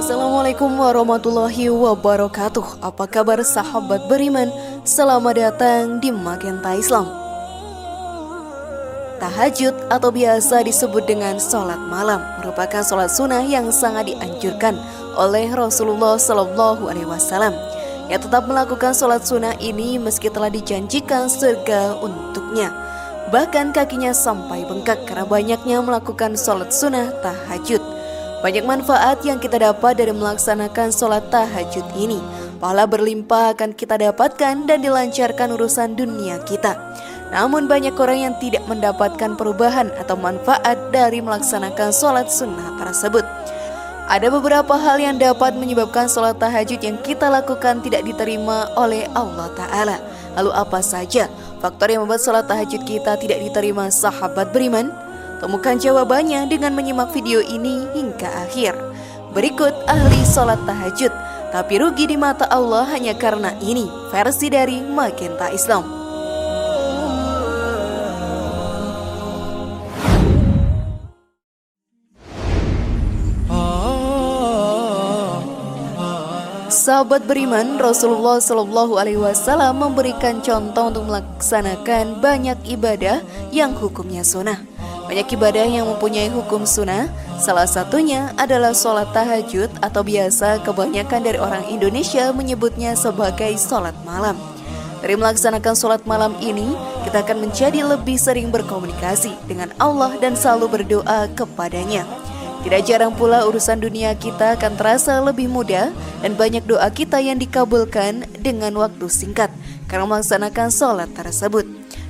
Assalamualaikum warahmatullahi wabarakatuh. Apa kabar sahabat beriman? Selamat datang di Magenta Islam. Tahajud atau biasa disebut dengan sholat malam merupakan sholat sunnah yang sangat dianjurkan oleh Rasulullah SAW. Yang tetap melakukan sholat sunnah ini meski telah dijanjikan surga untuknya. Bahkan kakinya sampai bengkak karena banyaknya melakukan sholat sunnah tahajud. Banyak manfaat yang kita dapat dari melaksanakan sholat tahajud ini. Pahala berlimpah akan kita dapatkan dan dilancarkan urusan dunia kita. Namun banyak orang yang tidak mendapatkan perubahan atau manfaat dari melaksanakan sholat sunnah tersebut. Ada beberapa hal yang dapat menyebabkan sholat tahajud yang kita lakukan tidak diterima oleh Allah Ta'ala. Lalu apa saja faktor yang membuat sholat tahajud kita tidak diterima sahabat beriman? Temukan jawabannya dengan menyimak video ini hingga akhir. Berikut ahli sholat tahajud, tapi rugi di mata Allah hanya karena ini, versi dari Magenta Islam. Sahabat beriman, Rasulullah SAW memberikan contoh untuk melaksanakan banyak ibadah yang hukumnya sunnah. Banyak ibadah yang mempunyai hukum sunnah, salah satunya adalah sholat tahajud atau biasa kebanyakan dari orang Indonesia menyebutnya sebagai sholat malam. Dari melaksanakan sholat malam ini, kita akan menjadi lebih sering berkomunikasi dengan Allah dan selalu berdoa kepadanya. Tidak jarang pula urusan dunia kita akan terasa lebih mudah dan banyak doa kita yang dikabulkan dengan waktu singkat karena melaksanakan sholat tersebut.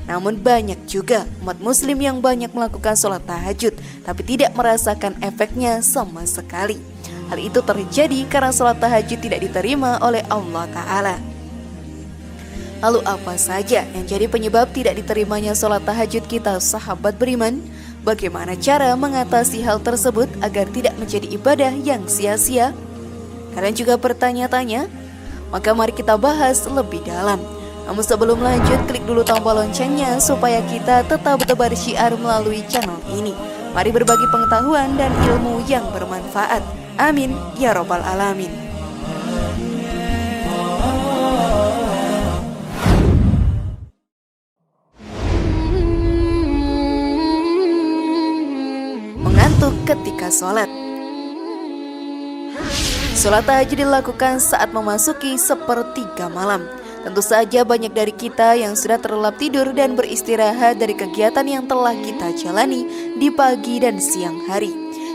Namun banyak juga umat muslim yang banyak melakukan sholat tahajud tapi tidak merasakan efeknya sama sekali. Hal itu terjadi karena sholat tahajud tidak diterima oleh Allah Ta'ala. Lalu apa saja yang jadi penyebab tidak diterimanya sholat tahajud kita sahabat beriman? Bagaimana cara mengatasi hal tersebut agar tidak menjadi ibadah yang sia-sia? Kalian juga bertanya-tanya? Maka mari kita bahas lebih dalam. Namun sebelum lanjut, klik dulu tombol loncengnya supaya kita tetap bertebar syiar melalui channel ini. Mari berbagi pengetahuan dan ilmu yang bermanfaat. Amin ya robbal alamin. Mengantuk ketika sholat. Sholat tahajud dilakukan saat memasuki sepertiga malam. Tentu saja banyak dari kita yang sudah terlelap tidur dan beristirahat dari kegiatan yang telah kita jalani di pagi dan siang hari.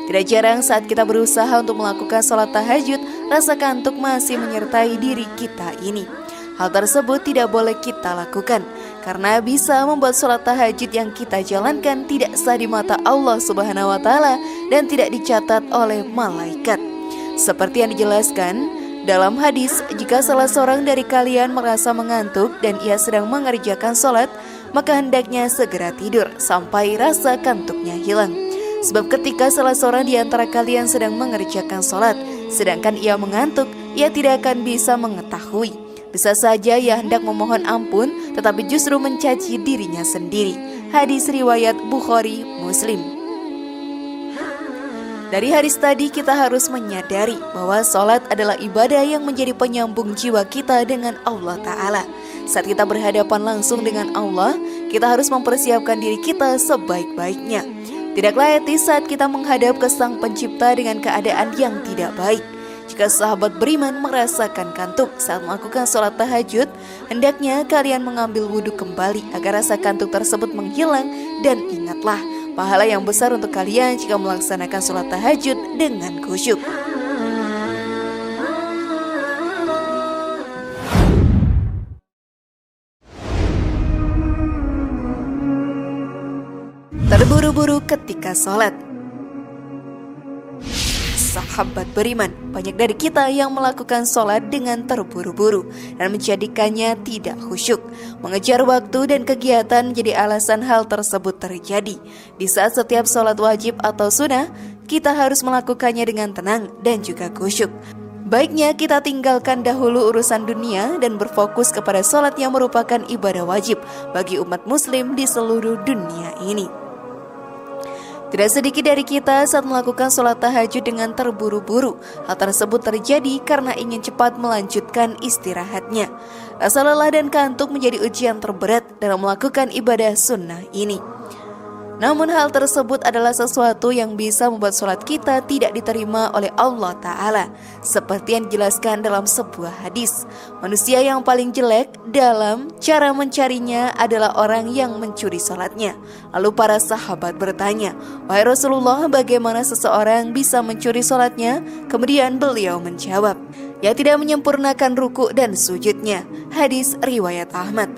Tidak jarang saat kita berusaha untuk melakukan sholat tahajud, rasa kantuk masih menyertai diri kita ini. Hal tersebut tidak boleh kita lakukan, karena bisa membuat sholat tahajud yang kita jalankan tidak sah di mata Allah Subhanahu wa Ta'ala dan tidak dicatat oleh malaikat. Seperti yang dijelaskan dalam hadis, jika salah seorang dari kalian merasa mengantuk dan ia sedang mengerjakan sholat, maka hendaknya segera tidur sampai rasa kantuknya hilang. Sebab ketika salah seorang di antara kalian sedang mengerjakan sholat, sedangkan ia mengantuk, ia tidak akan bisa mengetahui. Bisa saja ia hendak memohon ampun, tetapi justru mencaci dirinya sendiri. Hadis riwayat Bukhari Muslim. Dari hadis tadi kita harus menyadari bahwa sholat adalah ibadah yang menjadi penyambung jiwa kita dengan Allah Ta'ala. Saat kita berhadapan langsung dengan Allah, kita harus mempersiapkan diri kita sebaik-baiknya. Tidaklah etis saat kita menghadap ke Sang Pencipta dengan keadaan yang tidak baik. Jika sahabat beriman merasakan kantuk saat melakukan sholat tahajud, hendaknya kalian mengambil wudhu kembali agar rasa kantuk tersebut menghilang dan ingatlah, pahala yang besar untuk kalian jika melaksanakan sholat tahajud dengan khusyuk. Terburu-buru ketika sholat. Sahabat beriman, banyak dari kita yang melakukan sholat dengan terburu-buru dan menjadikannya tidak khusyuk. Mengejar waktu dan kegiatan menjadi alasan hal tersebut terjadi. Di saat setiap sholat wajib atau sunnah, kita harus melakukannya dengan tenang dan juga khusyuk. Baiknya kita tinggalkan dahulu urusan dunia dan berfokus kepada sholat yang merupakan ibadah wajib bagi umat muslim di seluruh dunia ini. Tidak sedikit dari kita saat melakukan sholat tahajud dengan terburu-buru. Hal tersebut terjadi karena ingin cepat melanjutkan istirahatnya. Rasa lelah dan kantuk menjadi ujian terberat dalam melakukan ibadah sunnah ini. Namun hal tersebut adalah sesuatu yang bisa membuat sholat kita tidak diterima oleh Allah Ta'ala. Seperti yang dijelaskan dalam sebuah hadis, manusia yang paling jelek dalam cara mencarinya adalah orang yang mencuri sholatnya. Lalu para sahabat bertanya, "Wahai Rasulullah, bagaimana seseorang bisa mencuri sholatnya?" Kemudian beliau menjawab, "Ya tidak menyempurnakan ruku dan sujudnya." Hadis riwayat Ahmad.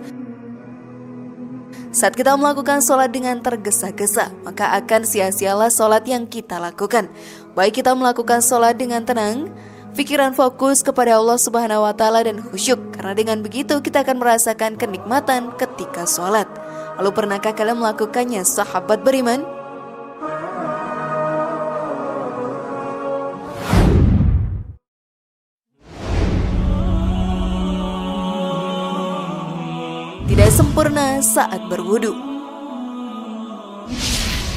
Saat kita melakukan sholat dengan tergesa-gesa, maka akan sia-sialah sholat yang kita lakukan. Baik kita melakukan sholat dengan tenang, pikiran fokus kepada Allah Subhanahu wa Ta'ala dan khusyuk, karena dengan begitu kita akan merasakan kenikmatan ketika sholat. Lalu pernahkah kalian melakukannya, sahabat beriman? Tidak sempurna saat berwudu.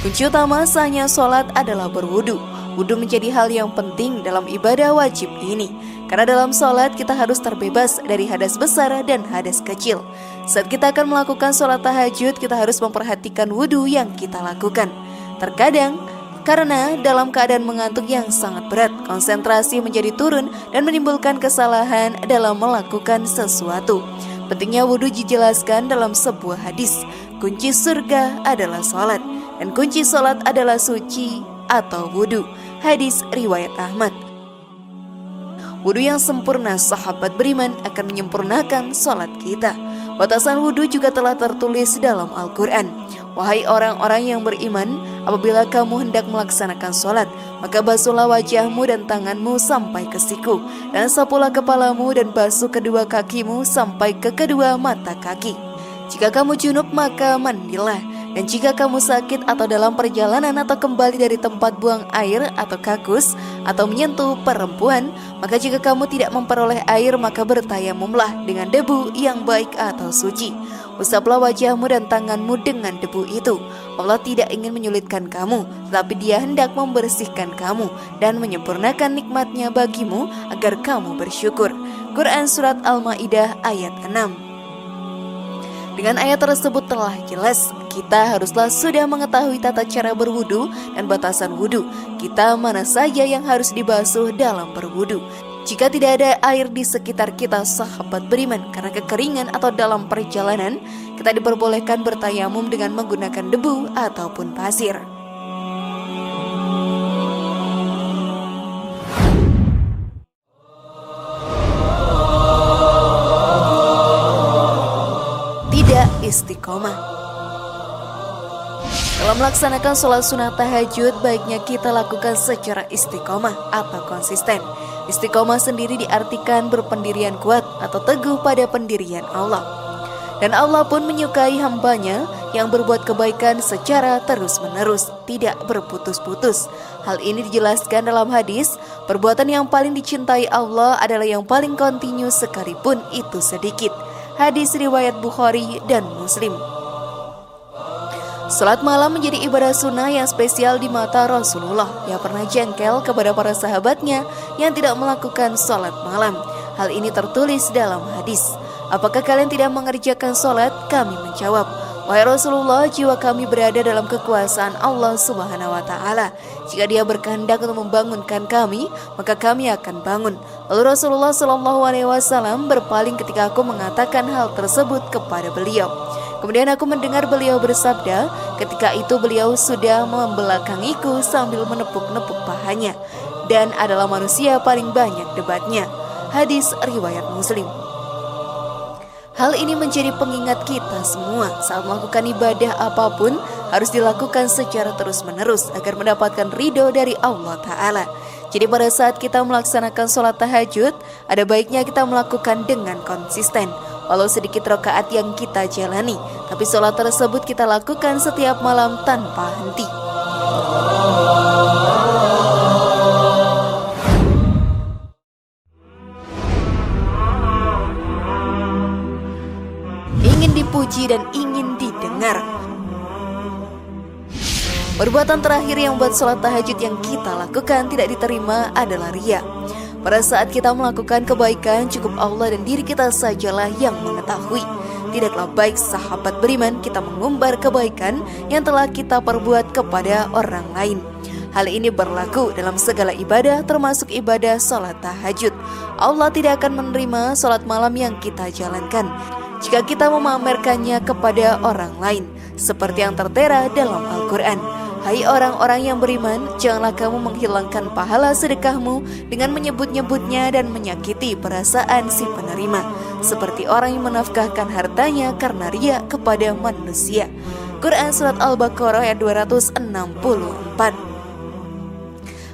Kunci utama sahnya sholat adalah berwudu. Wudu menjadi hal yang penting dalam ibadah wajib ini, karena dalam sholat kita harus terbebas dari hadas besar dan hadas kecil. Saat kita akan melakukan sholat tahajud, kita harus memperhatikan wudu yang kita lakukan. Terkadang karena dalam keadaan mengantuk yang sangat berat, konsentrasi menjadi turun dan menimbulkan kesalahan dalam melakukan sesuatu. Pentingnya wudhu dijelaskan dalam sebuah hadis. Kunci surga adalah sholat, dan kunci sholat adalah suci atau wudhu. Hadis riwayat Ahmad. Wudhu yang sempurna, sahabat beriman, akan menyempurnakan sholat kita. Batasan wudhu juga telah tertulis dalam Al-Quran. Wahai orang-orang yang beriman, apabila kamu hendak melaksanakan sholat, maka basuhlah wajahmu dan tanganmu sampai ke siku, dan sapulah kepalamu dan basuh kedua kakimu sampai ke kedua mata kaki. Jika kamu junub maka mandilah, dan jika kamu sakit atau dalam perjalanan atau kembali dari tempat buang air atau kakus atau menyentuh perempuan, maka jika kamu tidak memperoleh air maka bertayamumlah dengan debu yang baik atau suci. Usaplah wajahmu dan tanganmu dengan debu itu. Allah tidak ingin menyulitkan kamu, tetapi Dia hendak membersihkan kamu dan menyempurnakan nikmatnya bagimu agar kamu bersyukur. Quran Surat Al-Ma'idah ayat 6. Dengan ayat tersebut telah jelas, kita haruslah sudah mengetahui tata cara berwudu dan batasan wudu. Kita mana saja yang harus dibasuh dalam berwudu. Jika tidak ada air di sekitar kita, sahabat beriman, karena kekeringan atau dalam perjalanan, kita diperbolehkan bertayamum dengan menggunakan debu ataupun pasir. Tidak istiqomah. Dalam melaksanakan sholat sunat tahajud, baiknya kita lakukan secara istiqomah atau konsisten. Istiqomah sendiri diartikan berpendirian kuat atau teguh pada pendirian Allah. Dan Allah pun menyukai hambanya yang berbuat kebaikan secara terus-menerus, tidak berputus-putus. Hal ini dijelaskan dalam hadis, perbuatan yang paling dicintai Allah adalah yang paling kontinu sekalipun itu sedikit. Hadis riwayat Bukhari dan Muslim. Salat malam menjadi ibadah sunnah yang spesial di mata Rasulullah yang pernah jengkel kepada para sahabatnya yang tidak melakukan salat malam. Hal ini tertulis dalam hadis. Apakah kalian tidak mengerjakan salat? Kami menjawab, wahai Rasulullah, jiwa kami berada dalam kekuasaan Allah Subhanahu wa Ta'ala. Jika Dia berkehendak untuk membangunkan kami, maka kami akan bangun. Lalu Rasulullah SAW berpaling ketika aku mengatakan hal tersebut kepada beliau. Kemudian aku mendengar beliau bersabda, ketika itu beliau sudah membelakangiku sambil menepuk-nepuk pahanya, dan adalah manusia paling banyak debatnya. Hadis riwayat Muslim. Hal ini menjadi pengingat kita semua saat melakukan ibadah apapun harus dilakukan secara terus-menerus agar mendapatkan ridho dari Allah Ta'ala. Jadi pada saat kita melaksanakan sholat tahajud, ada baiknya kita melakukan dengan konsisten. Walau sedikit rakaat yang kita jalani, tapi sholat tersebut kita lakukan setiap malam tanpa henti. Ingin dipuji dan ingin didengar. Perbuatan terakhir yang membuat sholat tahajud yang kita lakukan tidak diterima adalah riya. Pada saat kita melakukan kebaikan, cukup Allah dan diri kita sajalah yang mengetahui. Tidaklah baik sahabat beriman kita mengumbar kebaikan yang telah kita perbuat kepada orang lain. Hal ini berlaku dalam segala ibadah, termasuk ibadah sholat tahajud. Allah tidak akan menerima sholat malam yang kita jalankan jika kita memamerkannya kepada orang lain, seperti yang tertera dalam Al-Quran. Hai orang-orang yang beriman, janganlah kamu menghilangkan pahala sedekahmu dengan menyebut-nyebutnya dan menyakiti perasaan si penerima, seperti orang yang menafkahkan hartanya karena riya kepada manusia. Quran Surat Al-Baqarah ayat 264.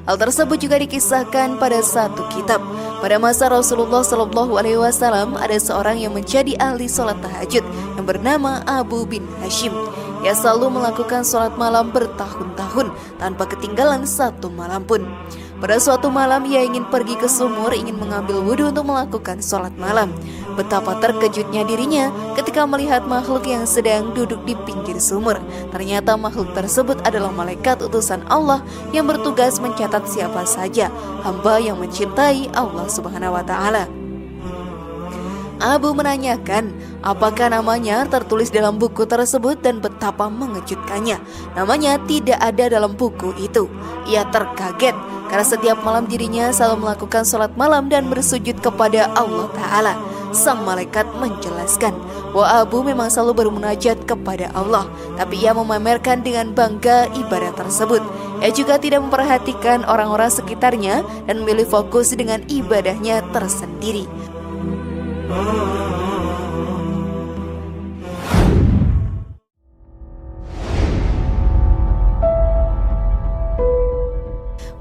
Hal tersebut juga dikisahkan pada satu kitab. Pada masa Rasulullah SAW ada seorang yang menjadi ahli sholat tahajud yang bernama Abu bin Hashim. Ia selalu melakukan sholat malam bertahun-tahun tanpa ketinggalan satu malam pun. Pada suatu malam ia ingin pergi ke sumur, ingin mengambil wudhu untuk melakukan sholat malam. Betapa terkejutnya dirinya ketika melihat makhluk yang sedang duduk di pinggir sumur. Ternyata makhluk tersebut adalah malaikat utusan Allah yang bertugas mencatat siapa saja hamba yang mencintai Allah Subhanahu wa Ta'ala. Abu menanyakan apakah namanya tertulis dalam buku tersebut dan betapa mengejutkannya. Namanya tidak ada dalam buku itu. Ia terkaget karena setiap malam dirinya selalu melakukan sholat malam dan bersujud kepada Allah Ta'ala. Sang malaikat menjelaskan bahwa Abu memang selalu bermunajat kepada Allah, tapi ia memamerkan dengan bangga ibadah tersebut. Ia juga tidak memperhatikan orang-orang sekitarnya dan memilih fokus dengan ibadahnya tersendiri.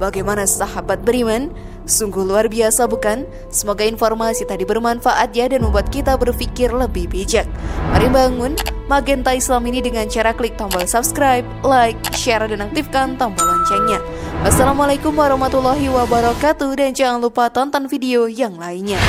Bagaimana sahabat beriman? Sungguh luar biasa bukan? Semoga informasi tadi bermanfaat ya dan membuat kita berpikir lebih bijak. Mari bangun Magenta Islam ini dengan cara klik tombol subscribe, like, share, dan aktifkan tombol loncengnya. Wassalamualaikum warahmatullahi wabarakatuh dan jangan lupa tonton video yang lainnya.